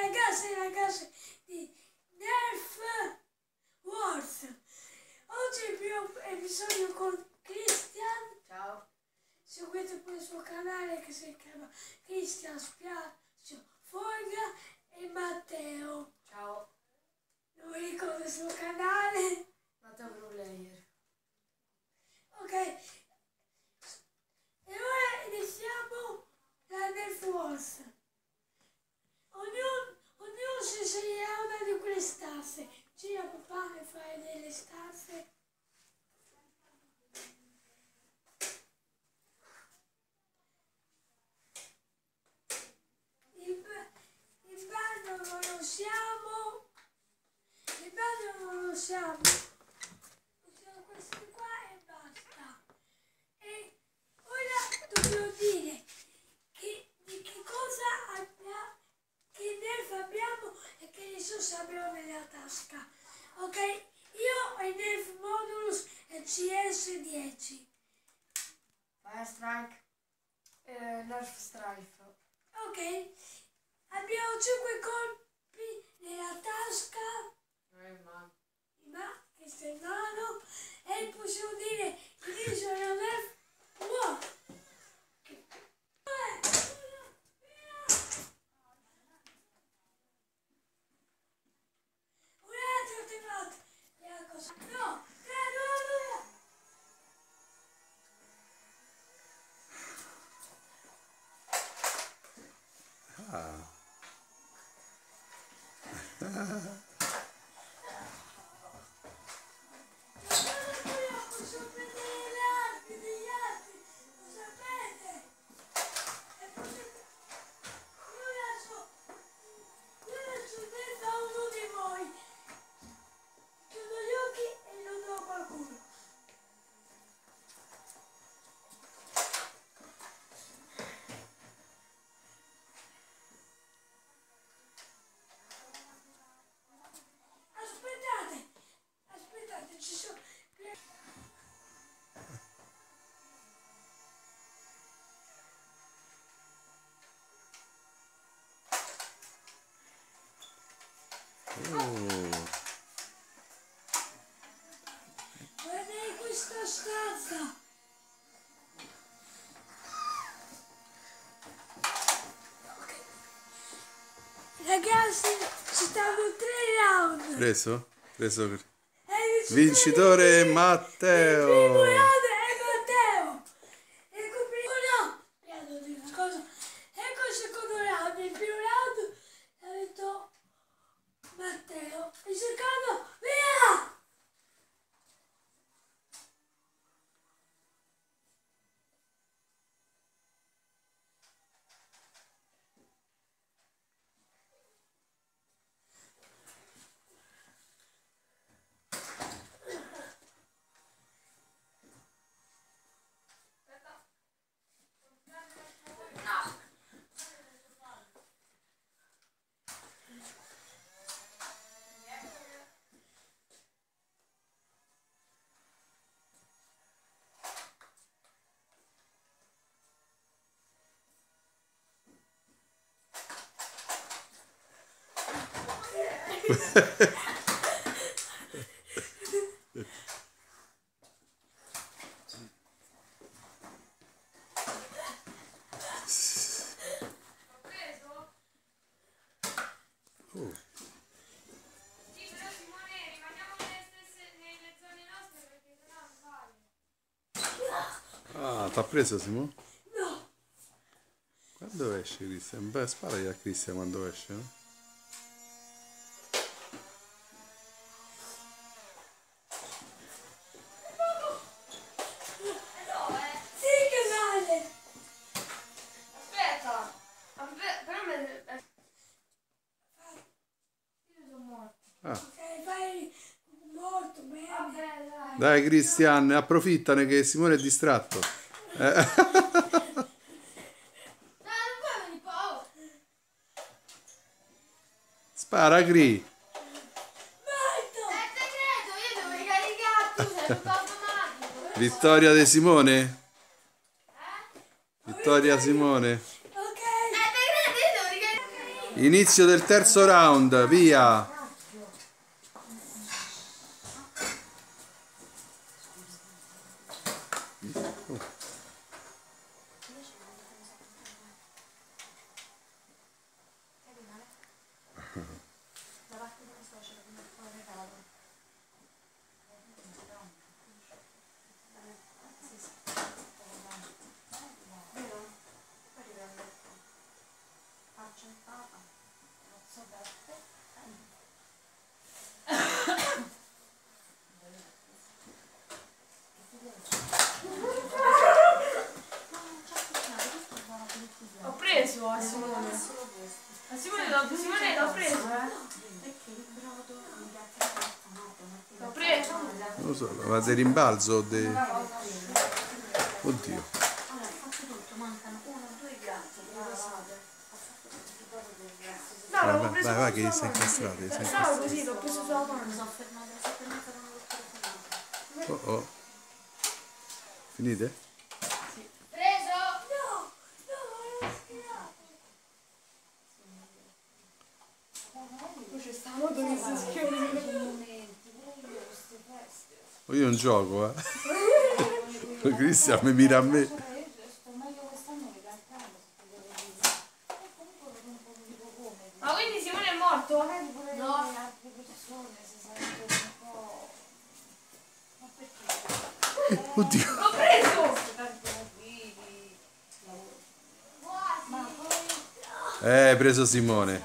ragazzi e ragazze di Nerf Wars. Oggi il primo episodio con Cristian. Ciao. Seguite pure il suo canale che si chiama Cristian Spiazio Foglia e Matteo. Ciao. Non mi ricordo il suo canale. Matteo Pro Player. Ok. E ora iniziamo la Nerf Wars. Ognuno si sceglierà una di quelle stanze. Gira papà che fai delle stanze. Il bagno non lo siamo. Il bagno non lo siamo. Usiamo questi qua e basta. E ora dobbiamo dire di che cosa abbiamo, che Nerf abbiamo e che risorse abbiamo nella tasca. Ok? Io ho i Nerf Modulus e CS10. Fire Strike. Nerf Strife. Ok? Abbiamo 5 colpi nella tasca. Ma questo è mano. E possiamo dire che inizio la Nerf. Wow! Aspettate, ci sono... Guardate questa stanza! Okay. Ragazzi, ci stanno 3 round! Preso? Preso per... E il Vincitore il primo Matteo! round è Matteo! E il primo no! Devo dire una cosa. Ecco il secondo round. Il primo round ha detto Matteo. Il secondo, via! Oh. Sì, però Simone, rimaniamo nelle zone nostre perché sennò non vale. Ah, t'ha preso Simo? No! Quando esce Cristian? Beh, sparagli a Cristian quando esce, no? Sì che vale! Aspetta. Però io sono morto. Ah. Ok, vai molto bene. Vabbè, dai. Dai Cristian, approfittane che Simone è distratto. Dai, non puoi venire qua. Spara, Cri. Molto! È segreto, io devo ricaricare tu, sei tutto automatico. Vittoria di Simone? Vittoria Simone. Ok! È segreto, io devo ricaricare. Inizio del terzo round, via. Ho preso a Simone. A Simone l'ho preso, L'ho preso. Non lo so, ma di rimbalzo o di... Oddio. No, l'avevo Vai, preso vai, vai, sulla che sei mano. incastrato. Sei Stavo incastrato. così, l'ho preso sulla mano. Oh, oh. Finite? Preso! No, no, Poi c'è sta moto che si schiuma. Oh, io non gioco, eh. Cristian mi mira a me. Ma quindi Simone è morto? No. Oddio. L'ho preso! Hai preso Simone.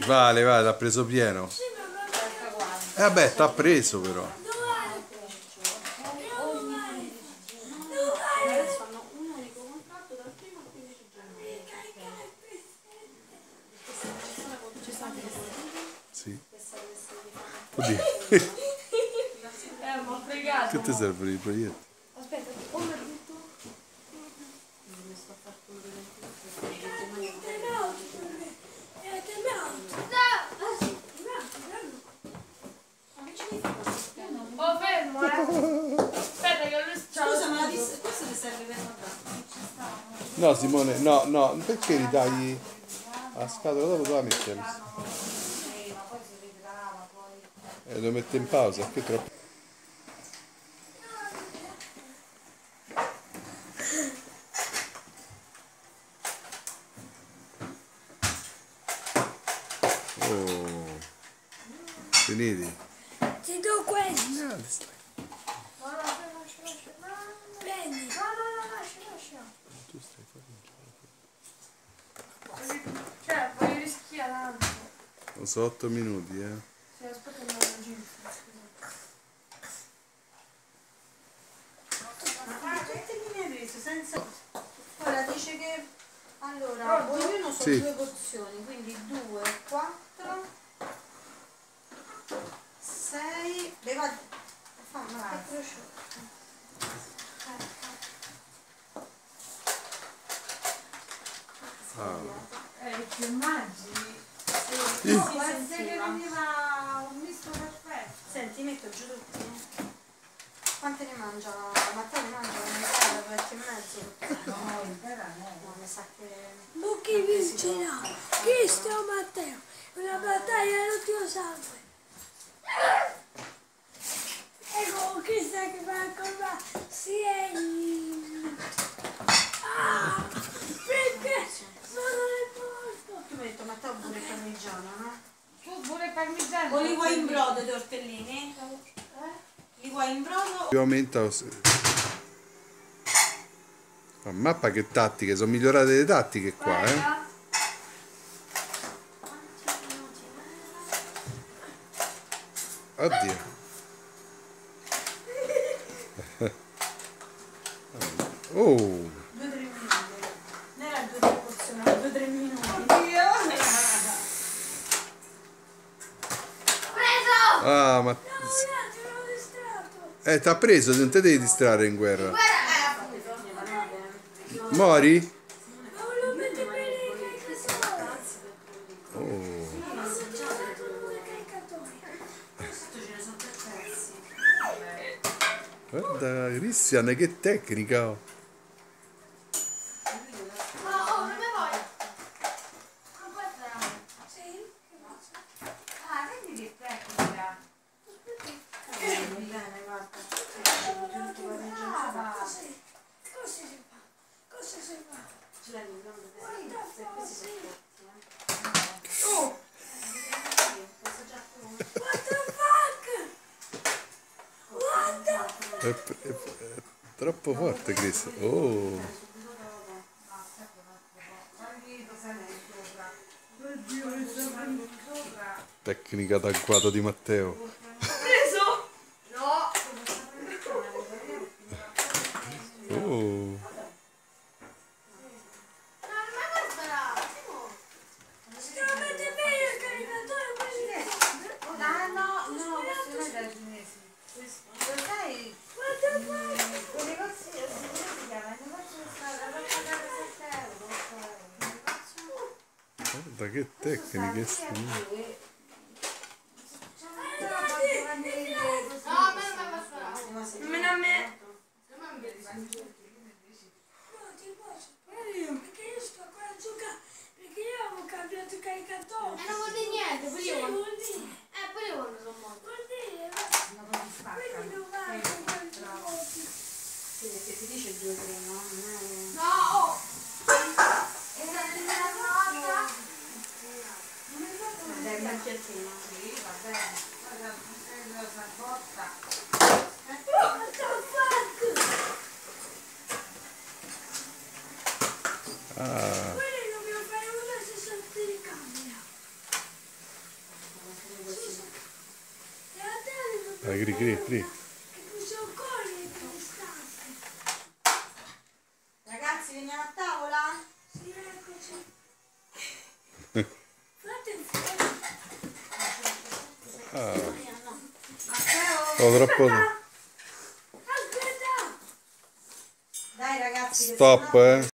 Vale, vale, l'ha preso pieno. Vabbè, t'ha preso però. Sì. Oddio. Mi ho fregato. Che ti servono i proietti? Aspetta, ho detto. Oh, fermo, Aspetta che lui Scusa, ma questo ti serve per guardare? No, Simone, no, no, perché ritagli la scatola dopo tu la metti? Lo metto in pausa, che è troppo. Oh, finiti? Ti do questo, No, lascia. prendi. No, lascia. Tu stai Cioè, voglio rischiare tanto. facendo. Sono 8 minuti, eh. Sì, aspetta che non lo giro. Ma che mi hai preso? Senza... Ora dice che... Allora, ognuno sono Sì. 2 porzioni, quindi 2, 4, 6... Beva... Fammi che prosciutto. Che immagini. No, Guarda che veniva un misto perfetto. Senti, metto giù tutti. Quante ne mangia? Matteo ne mangia una parecchio e mezzo. No, mi sa che... Ma chi vincerà? Cristo o Matteo? Una battaglia all'ultimo sangue. Ecco, Cristo che va a combattere. Sì, è perché sono nel posto. Tu mi hai detto Matteo pure parmigiano, no? Tu pure parmigiano. O li vuoi in brodo i tortellini? Li vuoi in brodo? Più aumenta o se... Ma mappa che tattiche, sono migliorate le tattiche qua, eh. Oddio. Oh, 2-3 minuti. Non era 2-3 porzioni, era 2-3 minuti. Preso! ah, ma... Ti ero distratto. t'ha preso, non te devi distrarre in guerra. Guarda, Mori? Ma volevo mettere bene i caricatori. Oh, Ma ho usato due caricatori. Questo ce ne sono 3 pezzi. guarda, Cristian, che tecnica. non ne voglio. È troppo forte, Chris. Oh, tecnica d'agguato di Matteo. Preso! No! Oh, Ma guarda! Se lo mette bene il caricatore, poi Ah no, questo non è della cinese. Lo sai, guarda qua. quei negozi, come si chiama? Il negozio che sta da pagare 7 euro, 8 euro. guarda che tecniche sono. No, a me non mi ha passato. Nemmeno a me. No, ti posso. Perché io sto qua a giocare. Perché io avevo cambiato il caricatore. Non vuol dire niente, pure Sì, io. vuol dire. Pure io quando sono morto. Vuol dire, quindi non vale con quanti voti. Sì, perché si dice 2 o 3, no? Non è... No, oh! E se ne una volta? Dai, il macchiettino. What the fuck? Ah, Quelli dobbiamo fare una sessione di telecamera. E a te ne dai, dobbiamo Gri, fare Gri. una che possiamo correre per distanze. Ragazzi, veniamo a tavola? Sì, eccoci. Fate il fuoco. Matteo? oh, troppo. Aspetta! Dai ragazzi, che Stop, sennò- eh.